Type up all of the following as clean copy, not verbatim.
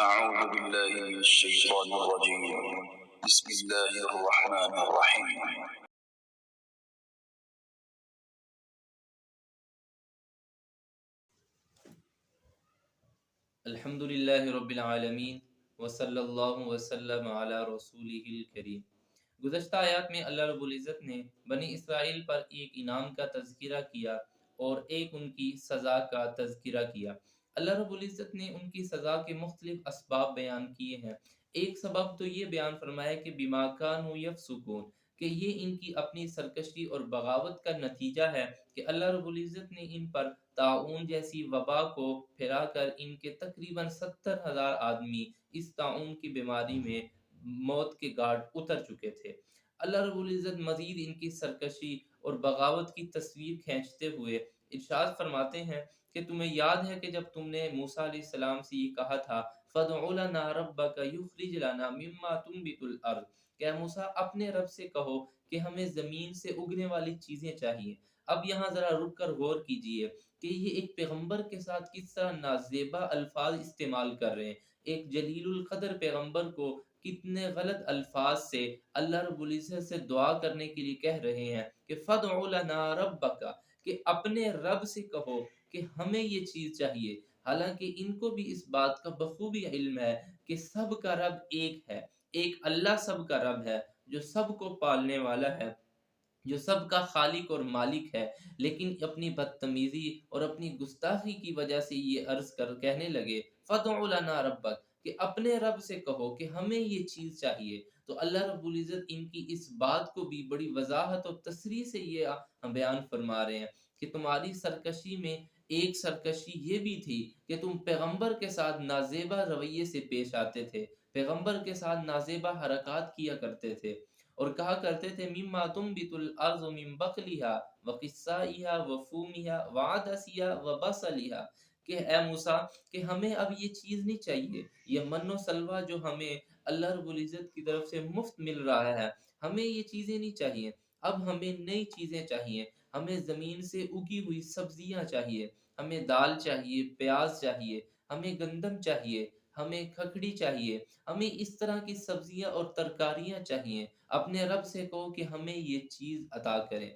أعوذ بالله من الشيطان الرجيم بسم الله الرحمن الرحيم الحمدللہ رب العالمین وصلی اللہ وسلم علی رسولہ الکریم۔ گزشتہ آیات میں اللہ رب العزت نے بنی اسرائیل پر ایک انعام کا تذکرہ کیا اور ایک ان کی سزا کا تذکرہ کیا۔ اللہ رب العزت نے ان کی سزا کے مختلف اسباب بیان کیے ہیں۔ ایک سبب تو یہ بیان فرمایا کہ بما کانوا یفسقون، کہ یہ ان کی اپنی سرکشی اور بغاوت کا نتیجہ ہے کہ اللہ رب العزت نے ان پر طاعون جیسی وبا کو پھیلا کر ان کے تقریباً 70,000 آدمی اس طاعون کی بیماری میں موت کے گھاٹ اتر چکے تھے۔ اللہ رب العزت مزید ان کی سرکشی اور بغاوت کی تصویر کھینچتے ہوئے ارشاد فرماتے ہیں کہ تمہیں یاد ہے کہ جب تم نے موسیٰ علیہ السلام سے یہ کہا تھا فَادْعُ لَنَا رَبَّكَ يُخْرِجْ لَنَا مِمَّا تُنبِتُ الْأَرْض، کہ اے موسیٰ اپنے رب سے کہو کہ ہمیں زمین سے اگنے والی چیزیں چاہیے۔ اب یہاں ذرا رک کر غور کیجئے کہ یہ ایک پیغمبر کے ساتھ کس طرح نازیبا الفاظ استعمال کر رہے ہیں۔ ایک جلیل القدر پیغمبر کو کتنے غلط الفاظ سے اللہ رب العزت سے دعا کرنے کے لیے کہہ رہے ہیں کہ فَادْعُ لَنَا رَبَّكَ، کہ اپنے رب سے کہو کہ ہمیں یہ چیز چاہیے۔ حالانکہ ان کو بھی اس بات کا بخوبی علم ہے کہ سب کا رب ایک ہے، ایک اللہ سب کا رب ہے جو سب کو پالنے والا ہے، جو سب کا خالق اور مالک ہے، لیکن اپنی بدتمیزی اور اپنی گستاخی کی وجہ سے یہ عرض کر کہنے لگے فَادْعُ لَنَا رَبَّكَ، کہ اپنے رب سے کہو کہ ہمیں یہ چیز چاہیے۔ تو اللہ رب العزت ان کی اس بات کو بھی بڑی وضاحت اور تصریح سے یہ بیان فرما رہے ہیں کہ تمہاری سرکشی میں ایک سرکشی یہ بھی تھی کہ تم پیغمبر کے ساتھ نازیبا رویے سے پیش آتے تھے، پیغمبر کے ساتھ نازیبا حرکات کیا کرتے تھے اور کہا کرتے تھے مما تنبت الارض من بقلها وقثائها وفومها وعدسها وبصلها، کہ اے موسیٰ کہ ہمیں اب یہ چیز نہیں چاہیے، یہ من و سلوہ جو ہمیں اللہ رب العزت کی طرف سے مفت مل رہا ہے، ہمیں یہ چیزیں نہیں چاہیے، اب ہمیں نئی چیزیں چاہیے، ہمیں زمین سے اگی ہوئی سبزیاں چاہیے، ہمیں دال چاہیے، پیاز چاہیے، ہمیں گندم چاہیے، ہمیں کھکڑی چاہیے، ہمیں اس طرح کی سبزیاں اور ترکاریاں چاہیے، اپنے رب سے کہو کہ ہمیں یہ چیز عطا کرے۔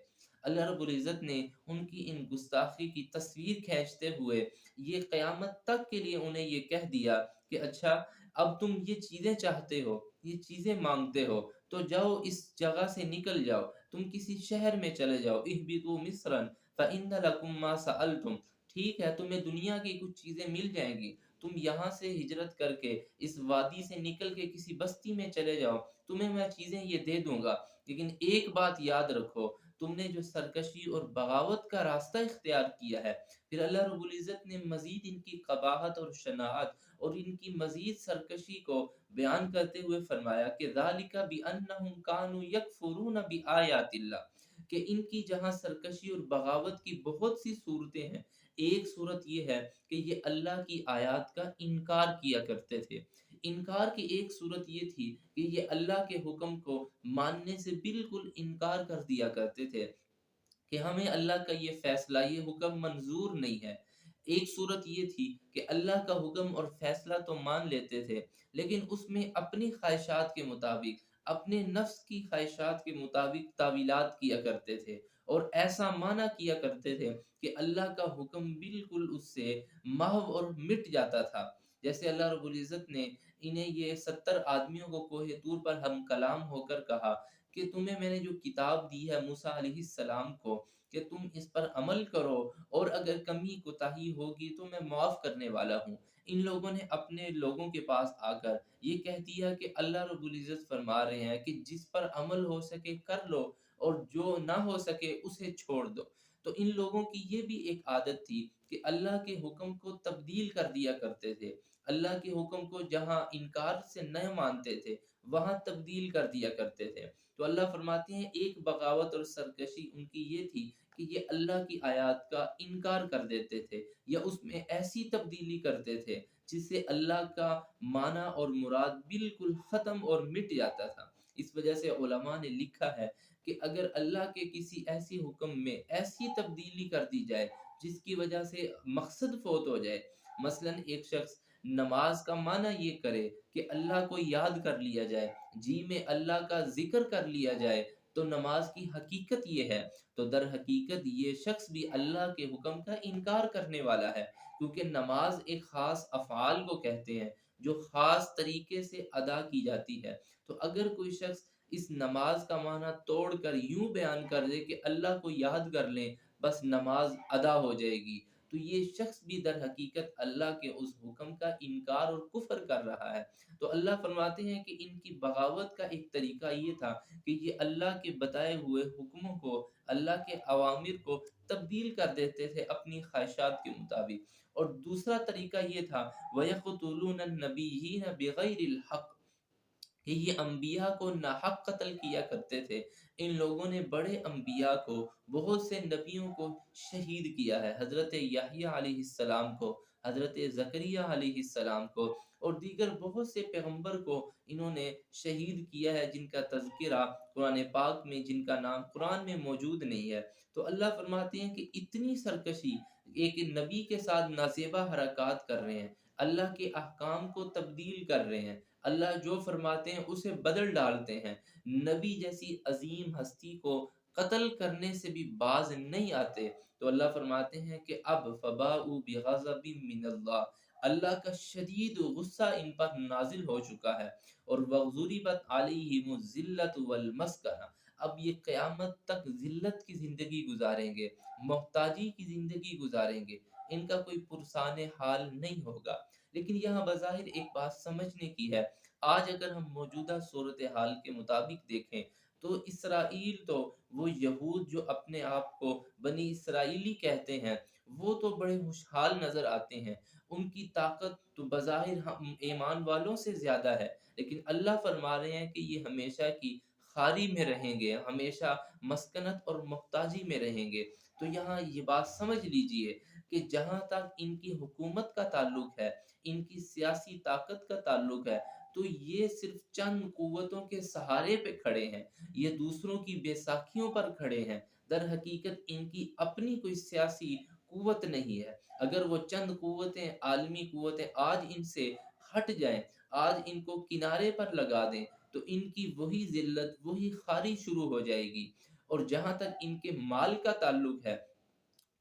اللہ رب العزت نے ان کی ان گستاخی کی تصویر کھینچتے ہوئے یہ قیامت تک کے لیے انہیں یہ کہہ دیا کہ اچھا اب تم یہ چیزیں چاہتے ہو، یہ چیزیں مانگتے ہو، تو جاؤ اس جگہ سے نکل جاؤ، تم کسی شہر میں چلے جاؤ، اہبطوا مصرا فإن لکم ما سألتم، ٹھیک ہے تمہیں دنیا کی کچھ چیزیں مل جائیں گی، تم یہاں سے ہجرت کر کے اس وادی سے نکل کے کسی بستی میں چلے جاؤ، تمہیں میں چیزیں یہ دے دوں گا، لیکن ایک بات یاد رکھو، تم نے جو سرکشی اور بغاوت کا راستہ اختیار کیا ہے۔ پھر اللہ رب العزت نے مزید ان کی قباحت اور شناعت اور ان کی مزید سرکشی کو بیان کرتے ہوئے فرمایا کہ ذالک بانہم کانوا یکفرون بآیات اللہ، کہ ان کی جہاں سرکشی اور بغاوت کی بہت سی صورتیں ہیں، ایک صورت یہ ہے کہ یہ اللہ کی آیات کا انکار کیا کرتے تھے۔ انکار کی ایک صورت یہ تھی کہ یہ اللہ کے حکم کو ماننے سے بالکل انکار کر دیا کرتے تھے کہ ہمیں اللہ کا یہ فیصلہ، یہ حکم منظور نہیں ہے۔ ایک صورت یہ تھی کہ اللہ کا حکم اور فیصلہ تو مان لیتے تھے، لیکن اس میں اپنی خواہشات کے مطابق، اپنے نفس کی خواہشات کے مطابق تعویلات کیا کرتے تھے اور ایسا معنی کیا کرتے تھے کہ اللہ کا حکم بالکل اس سے محو اور مٹ جاتا تھا۔ جیسے اللہ رب العزت نے انہیں یہ 70 آدمیوں کو کوہ طور پر ہم کلام ہو کر کہا کہ تمہیں میں نے جو کتاب دی ہے موسیٰ علیہ السلام کو کہ تم اس پر عمل کرو اور اگر کمی کوتاہی ہوگی تو میں معاف کرنے والا ہوں۔ ان لوگوں نے اپنے لوگوں کے پاس آ کر یہ کہہ دیا کہ اللہ رب العزت فرما رہے ہیں کہ جس پر عمل ہو سکے کر لو اور جو نہ ہو سکے اسے چھوڑ دو۔ تو ان لوگوں کی یہ بھی ایک عادت تھی کہ اللہ کے حکم کو تبدیل کر دیا کرتے تھے، اللہ کے حکم کو جہاں انکار سے نہ مانتے تھے وہاں تبدیل کر دیا کرتے تھے۔ تو اللہ فرماتے ہیں ایک بغاوت اور سرکشی ان کی یہ تھی کہ یہ اللہ کی آیات کا انکار کر دیتے تھے یا اس میں ایسی تبدیلی کرتے تھے جس سے اللہ کا معنی اور مراد بالکل ختم اور مٹ جاتا تھا۔ اس وجہ سے علماء نے لکھا ہے کہ اگر اللہ کے کسی ایسی حکم میں ایسی تبدیلی کر دی جائے جس کی وجہ سے مقصد فوت ہو جائے، مثلا ایک شخص नमाज का माना ये करे कि अल्लाह को याद कर लिया जाए, जी में अल्लाह का ज़िक्र कर लिया जाए, तो नमाज की हकीकत ये है। तो दर हकीकत ये शख्स भी अल्लाह के हुक्म का इनकार करने वाला है, क्योंकि नमाज एक ख़ास अफ़आल को कहते हैं, जो ख़ास तरीके से अदा की जाती है। तो अगर कोई शख्स इस नमाज का माना तोड़कर यूँ बयान कर दे कि अल्लाह को याद कर लें, बस नमाज अदा हो जाएगी, तो ये शख्स भी दर हकीकत अल्लाह के उस हुक्म का इनकार और कुफ़्र कर रहा है। तो अल्लाह फरमाते हैं कि इनकी बगावत का एक तरीका ये था कि ये अल्लाह के बताए हुए हुक्मों को, अल्लाह के अवामिर को तब्दील कर देते थे अपनी ख्वाहिशात के मुताबिक। और दूसरा तरीका ये था, वयक़्तुलून अन्नबिय्यीन बिग़ैरिल हक़, कि ये अम्बिया को नाहक कत्ल किया करते थे। इन लोगों ने बड़े अम्बिया को, बहुत से नबियों को शहीद किया है। हज़रत याह्या अलैहिस्सलाम को, हज़रत ज़करिया अलैहिस्सलाम को और दीगर बहुत से पैगंबर को इन्होंने शहीद किया है, जिनका तज़किरा कुरान पाक में, जिनका नाम कुरान में मौजूद नहीं है। तो अल्लाह फरमाते हैं कि इतनी सरकशी एक नबी के साथ नाज़ेबा हरकत कर रहे हैं, अल्लाह के अहकाम को तब्दील कर रहे हैं, अल्लाह जो फरमाते हैं उसे बदल डालते हैं। नबी जैसी अजीम हस्ती को कत्ल करने से भी बाज नहीं आते। तो अल्लाह फरमाते हैं कि अब फ़बाऊ बिग़ज़बिन मिनल्लाह, अल्लाह का शदीद गुस्सा इन पर नाजिल हो चुका है। और वज़ुरिबत अलैहिमुज़्ज़िल्लतु वल मस्कना, अब ये क़यामत तक ज़िल्लत की ज़िंदगी गुज़ारेंगे, मोहताजी की ज़िंदगी गुज़ारेंगे, इनका कोई पुरसाने हाल नहीं होगा। लेकिन यहाँ बज़ाहिर एक बात समझने की है, आज अगर हम मौजूदा सूरत हाल के मुताबिक देखें, तो इसराइल तो, वो यहूद जो अपने आप को बनी इसराइली कहते हैं, वो तो बड़े खुशहाल नज़र आते हैं। उनकी ताकत तो बज़ाहिर हम ईमान वालों से ज़्यादा है, लेकिन अल्लाह फरमा रहे हैं कि ये हमेशा की खारी में रहेंगे, हमेशा मस्कनत और मुहताजी में रहेंगे। तो यहाँ ये बात समझ लीजिए कि जहाँ तक इनकी हुकूमत का ताल्लुक है, इनकी सियासी ताकत का ताल्लुक है, तो ये सिर्फ़ चंद कुव्वतों के सहारे पे खड़े हैं, ये दूसरों की बैसाखियों पर खड़े हैं। दर हकीकत इनकी अपनी कोई सियासी कुव्वत नहीं है। अगर वो चंद कुव्वतें, आलमी कुव्वतें आज इनसे हट जाएँ, आज इनको किनारे पर लगा दें, तो इनकी वही ज़िल्लत, वही ख़ारी शुरू हो जाएगी। और जहाँ तक इनके माल का ताल्लुक है,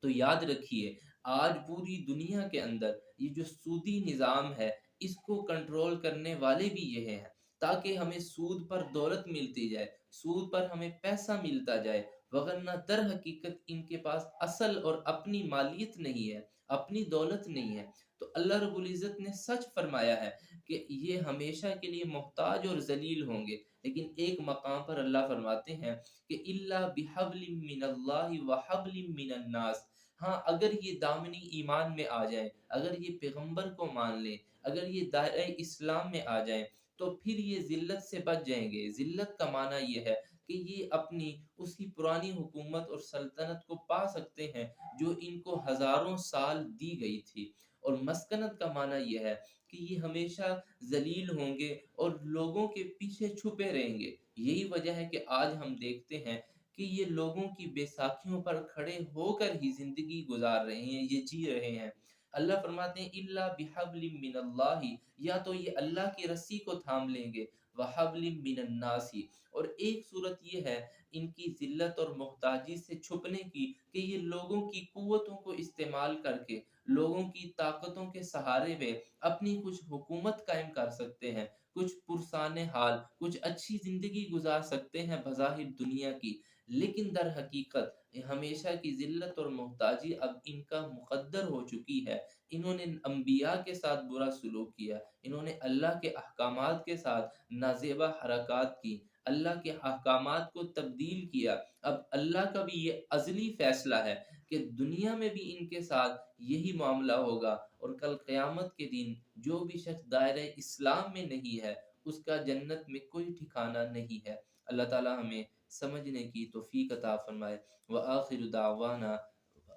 तो याद रखिए, आज पूरी दुनिया के अंदर ये जो सूदी निज़ाम है, इसको कंट्रोल करने वाले भी ये हैं, ताकि हमें सूद पर दौलत मिलती जाए, सूद पर हमें पैसा मिलता जाए, वगरना दर हकीकत इनके पास असल और अपनी मालियत नहीं है, अपनी दौलत नहीं है। तो अल्लाह रब्बुल इज़्ज़त ने सच फरमाया है कि ये हमेशा के लिए मोहताज और ज़लील होंगे। लेकिन एक मकाम पर अल्लाह फरमाते हैं कि इल्ला बिहब्लिम मिनल्लाहि व हब्लिम मिनन नास, हाँ, अगर ये दामनी ईमान में आ जाएँ, अगर ये पैगंबर को मान लें, अगर ये दायरे इस्लाम में आ जाएँ, तो फिर ये ज़िल्लत से बच जाएँगे। ज़िल्लत का माना ये है कि ये अपनी उसी पुरानी हुकूमत और सल्तनत को पा सकते हैं, जो इनको हज़ारों साल दी गई थी। और मस्कनत का माना ये है कि ये हमेशा ज़लील होंगे और लोगों के पीछे छुपे रहेंगे। यही वजह है कि आज हम देखते हैं कि ये लोगों की बैसाखियों पर खड़े होकर ही ज़िंदगी गुज़ार रहे हैं, ये जी रहे हैं। अल्लाह फरमाते हैं इल्ला बिहब्लिम मिनल्लाहि, या तो ये अल्लाह की रस्सी को थाम लेंगे, व हब्लिम मिनन नासी, और एक सूरत ये है इनकी ज़िल्लत और मोहताजी से छुपने की, कि ये लोगों की कुव्वतों को इस्तेमाल करके, लोगों की ताकतों के सहारे वे अपनी कुछ हुकूमत कायम कर सकते हैं, कुछ पुरसाने हाल, कुछ अच्छी ज़िंदगी गुज़ार सकते हैं बज़ाहिर दुनिया की। लेकिन दर हकीकत हमेशा की ज़िल्लत और मोहताजी अब इनका मुक़द्दर हो चुकी है। इन्होंने अंबिया के साथ बुरा सलूक किया, इन्होंने अल्लाह के अहकामात के साथ नाज़ेबा हरकत की, अल्लाह के अहकामात को तब्दील किया। अब अल्लाह का भी ये अज़ली फ़ैसला है कि दुनिया में भी इनके साथ यही मामला होगा, और कल क़यामत के दिन जो भी शख़्स दायरे इस्लाम में नहीं है, उसका जन्नत में कोई ठिकाना नहीं है। अल्लाह ताला हमें समझने की तौफ़ीक अता फ़रमाए। व आखिरु दावाना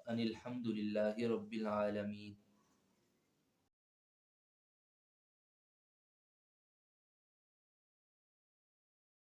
अनिल हम्दुलिल्लाहि रब्बिल आलमीन।